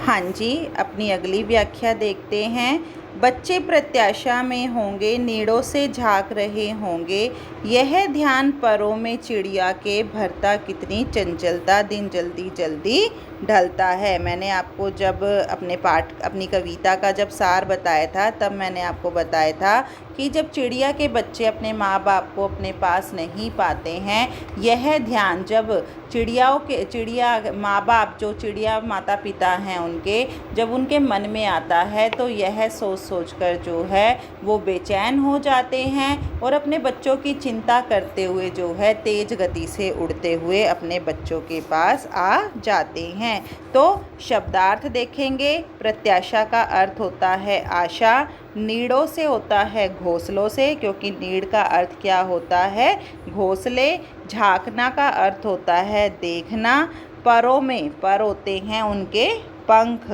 हाँ जी, अपनी अगली व्याख्या देखते हैं। बच्चे प्रत्याशा में होंगे, नीड़ों से झाँक रहे होंगे, यह ध्यान परों में चिड़िया के भरता कितनी चंचलता दिन जल्दी जल्दी ढलता है। मैंने आपको जब अपनी कविता का जब सार बताया था, तब मैंने आपको बताया था कि जब चिड़िया के बच्चे अपने माँ बाप को अपने पास नहीं पाते हैं, यह ध्यान जब चिड़िया माँ बाप जो चिड़िया माता पिता हैं उनके, जब उनके मन में आता है तो यह सोच कर जो है वो बेचैन हो जाते हैं और अपने बच्चों की चिंता करते हुए जो है तेज गति से उड़ते हुए अपने बच्चों के पास आ जाते हैं। तो शब्दार्थ देखेंगे। प्रत्याशा का अर्थ होता है आशा, नीड़ों से होता है घोंसलों से, क्योंकि नीड़ का अर्थ क्या होता है, घोंसले। झांकना का अर्थ होता है देखना। परों में, पर होते हैं उनके पंख।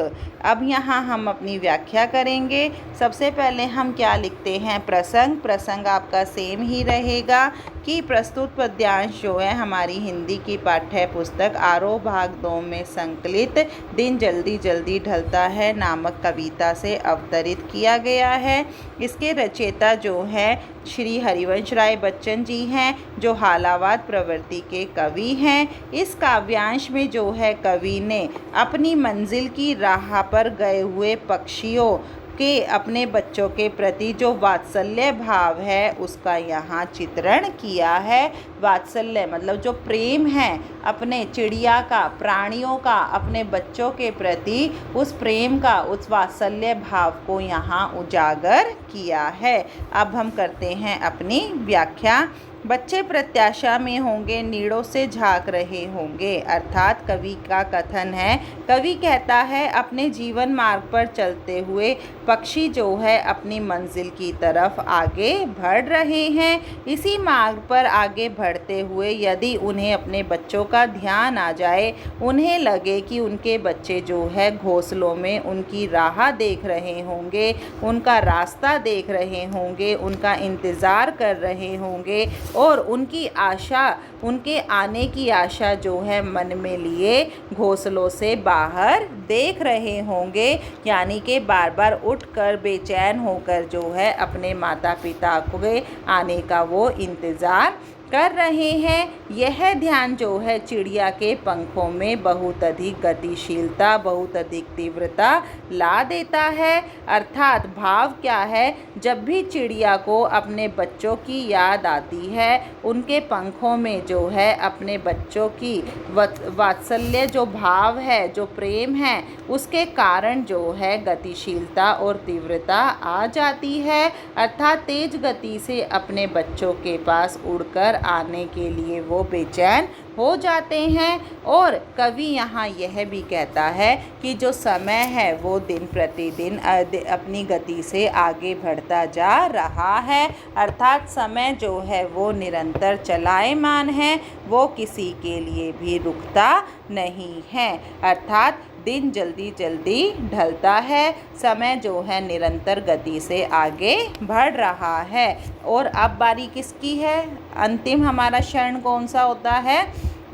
अब यहाँ हम अपनी व्याख्या करेंगे। सबसे पहले हम क्या लिखते हैं, प्रसंग आपका सेम ही रहेगा कि प्रस्तुत पद्यांश जो है हमारी हिंदी की पाठ्य पुस्तक आरोह भाग 2 में संकलित दिन जल्दी जल्दी ढलता है नामक कविता से अवतरित किया गया है। इसके रचयिता जो है श्री हरिवंश राय बच्चन जी हैं, जो हालावाद प्रवृत्ति के कवि हैं। इस काव्यांश में जो है कवि ने अपनी मंजिल की राह पर गए हुए पक्षियों के अपने बच्चों के प्रति जो वात्सल्य भाव है उसका यहाँ चित्रण किया है। वात्सल्य मतलब जो प्रेम है अपने चिड़िया का, प्राणियों का अपने बच्चों के प्रति, उस प्रेम का, उस वात्सल्य भाव को यहाँ उजागर किया है। अब हम करते हैं अपनी व्याख्या। बच्चे प्रत्याशा में होंगे, नीड़ों से झांक रहे होंगे, अर्थात कवि का कथन है। कवि कहता है अपने जीवन मार्ग पर चलते हुए पक्षी जो है अपनी मंजिल की तरफ आगे बढ़ रहे हैं। इसी मार्ग पर आगे बढ़ते हुए यदि उन्हें अपने बच्चों का ध्यान आ जाए, उन्हें लगे कि उनके बच्चे जो है घोंसलों में उनकी राह देख रहे होंगे, उनका रास्ता देख रहे होंगे, उनका इंतज़ार कर रहे होंगे और उनकी आशा, उनके आने की आशा जो है मन में लिए घोंसलों से बाहर देख रहे होंगे, यानी कि बार बार उठकर बेचैन होकर जो है अपने माता पिता के आने का वो इंतज़ार कर रहे हैं। यह ध्यान जो है चिड़िया के पंखों में बहुत अधिक गतिशीलता, बहुत अधिक तीव्रता ला देता है। अर्थात भाव क्या है, जब भी चिड़िया को अपने बच्चों की याद आती है, उनके पंखों में जो है अपने बच्चों की वात्सल्य जो भाव है, जो प्रेम है, उसके कारण जो है गतिशीलता और तीव्रता आ जाती है। अर्थात तेज गति से अपने बच्चों के पास उड़कर आने के लिए वो बेचैन हो जाते हैं। और कवि यहाँ यह भी कहता है कि जो समय है वो दिन प्रतिदिन अपनी गति से आगे बढ़ता जा रहा है। अर्थात समय जो है वो निरंतर चलायमान है, वो किसी के लिए भी रुकता नहीं है। अर्थात दिन जल्दी जल्दी ढलता है, समय जो है निरंतर गति से आगे बढ़ रहा है। और अब बारी किसकी है, अंतिम हमारा चरण कौन सा होता है,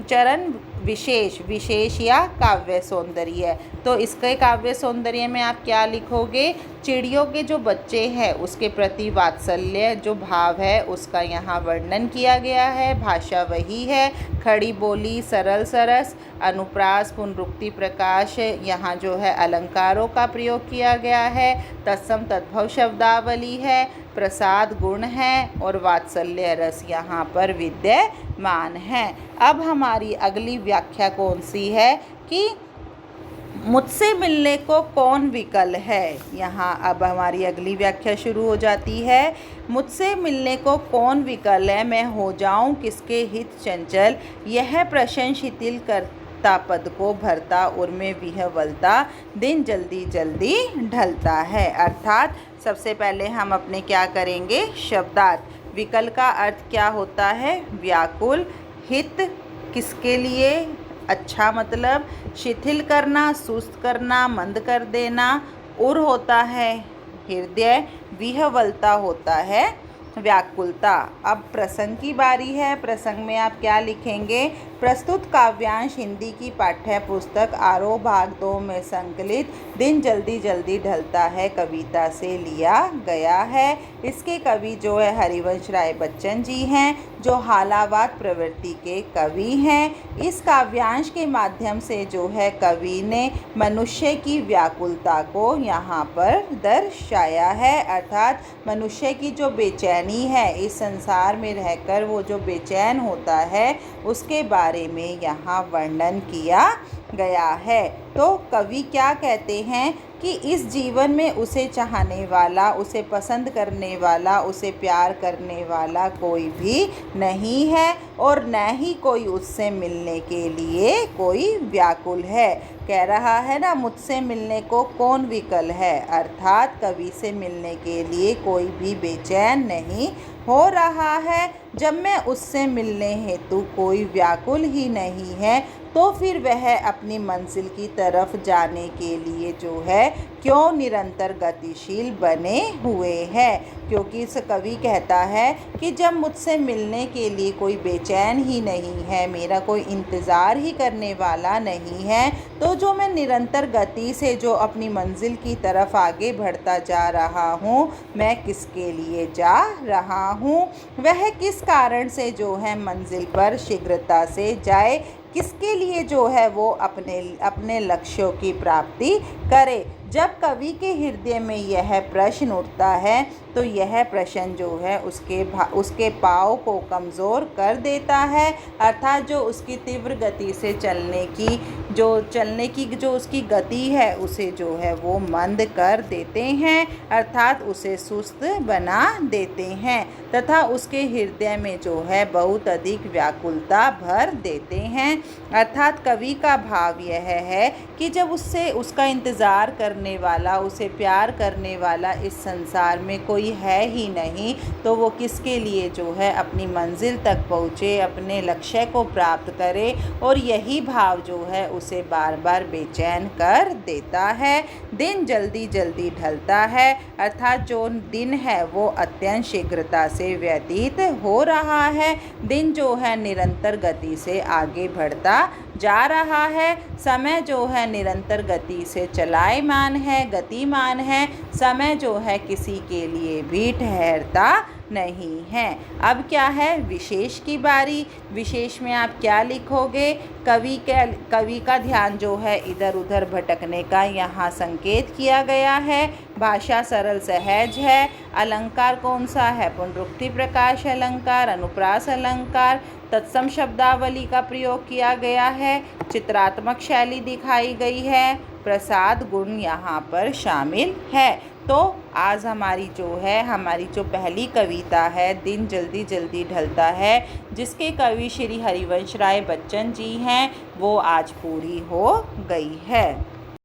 चरण विशेष या काव्य सौंदर्य। तो इसके काव्य सौंदर्य में आप क्या लिखोगे, चिड़ियों के जो बच्चे हैं उसके प्रति वात्सल्य जो भाव है उसका यहाँ वर्णन किया गया है। भाषा वही है, खड़ी बोली, सरल सरस, अनुप्रास, पुनरुक्ति, प्रकाश, यहाँ जो है अलंकारों का प्रयोग किया गया है। तत्सम तद्भव शब्दावली है, प्रसाद गुण है और वात्सल्य रस यहाँ पर विद्यमान है। अब हमारी अगली व्याख्या कौन सी है कि मुझसे मिलने को कौन विकल है। यहाँ अब हमारी अगली व्याख्या शुरू हो जाती है। मुझसे मिलने को कौन विकल है, मैं हो जाऊँ किसके हित चंचल, यह प्रश्न शिथिल करता पद को भरता उर्मे विहवलता दिन जल्दी जल्दी ढलता है। अर्थात सबसे पहले हम अपने क्या करेंगे, शब्दार्थ। विकल का अर्थ क्या होता है, व्याकुल, हित किसके लिए, अच्छा मतलब, शिथिल करना, सुस्त करना, मंद कर देना, उर होता है हृदय, विह्वलता होता है व्याकुलता। अब प्रसंग की बारी है। प्रसंग में आप क्या लिखेंगे, प्रस्तुत काव्यांश हिंदी की पाठ्य पुस्तक आरोह भाग 2 में संकलित दिन जल्दी जल्दी ढलता है कविता से लिया गया है। इसके कवि जो है हरिवंश राय बच्चन जी हैं, जो हालावाद प्रवृत्ति के कवि हैं। इस काव्यांश के माध्यम से जो है कवि ने मनुष्य की व्याकुलता को यहाँ पर दर्शाया है, अर्थात मनुष्य की जो बेचैनी है, इस संसार में रहकर वो जो बेचैन होता है उसके बारे में यहाँ वर्णन किया गया है। तो कवि क्या कहते हैं कि इस जीवन में उसे चाहने वाला, उसे पसंद करने वाला, उसे प्यार करने वाला कोई भी नहीं है और न ही कोई उससे मिलने के लिए कोई व्याकुल है। कह रहा है ना, मुझसे मिलने को कौन विकल है, अर्थात कवि से मिलने के लिए कोई भी बेचैन नहीं हो रहा है। जब मैं उससे मिलने हेतु कोई व्याकुल ही नहीं है तो फिर वह अपनी मंजिल की तरफ जाने के लिए जो है क्यों निरंतर गतिशील बने हुए हैं। क्योंकि इस कवि कहता है कि जब मुझसे मिलने के लिए कोई बेचैन ही नहीं है, मेरा कोई इंतज़ार ही करने वाला नहीं है, तो जो मैं निरंतर गति से जो अपनी मंजिल की तरफ आगे बढ़ता जा रहा हूँ, मैं किसके लिए जा रहा हूँ, वह किस कारण से जो है मंजिल पर शीघ्रता से जाए, किसके लिए जो है वो अपने लक्ष्यों की प्राप्ति करे। जब कवि के हृदय में यह प्रश्न उठता है तो यह प्रश्न जो है उसके पाँव को कमज़ोर कर देता है, अर्थात जो उसकी तीव्र गति से चलने की जो उसकी गति है उसे जो है वो मंद कर देते हैं, अर्थात उसे सुस्त बना देते हैं तथा उसके हृदय में जो है बहुत अधिक व्याकुलता भर देते हैं। अर्थात कवि का भाव यह है कि जब उसका इंतज़ार करने वाला, उसे प्यार करने वाला इस संसार में कोई है ही नहीं, तो वो किसके लिए जो है अपनी मंजिल तक पहुँचे, अपने लक्ष्य को प्राप्त करे। और यही भाव जो है उसे बार बार बेचैन कर देता है। दिन जल्दी जल्दी ढलता है, अर्थात जो दिन है वो अत्यंत शीघ्रता से व्यतीत हो रहा है। दिन जो है निरंतर गति से आगे बढ़ता जा रहा है। समय जो है निरंतर गति से चलायमान है, गतिमान है। समय जो है किसी के लिए भी ठहरता नहीं है। अब क्या है विशेष की बारी। विशेष में आप क्या लिखोगे? कवि का ध्यान जो है इधर उधर भटकने का यहाँ संकेत किया गया है। भाषा सरल सहज है। अलंकार कौन सा है? पुनरुक्ति प्रकाश अलंकार, अनुप्रास अलंकार, तत्सम शब्दावली का प्रयोग किया गया है। चित्रात्मक शैली दिखाई गई है। प्रसाद गुण यहाँ पर शामिल है। तो आज हमारी जो पहली कविता है दिन जल्दी जल्दी ढलता है, जिसके कवि श्री हरिवंश राय बच्चन जी हैं, वो आज पूरी हो गई है।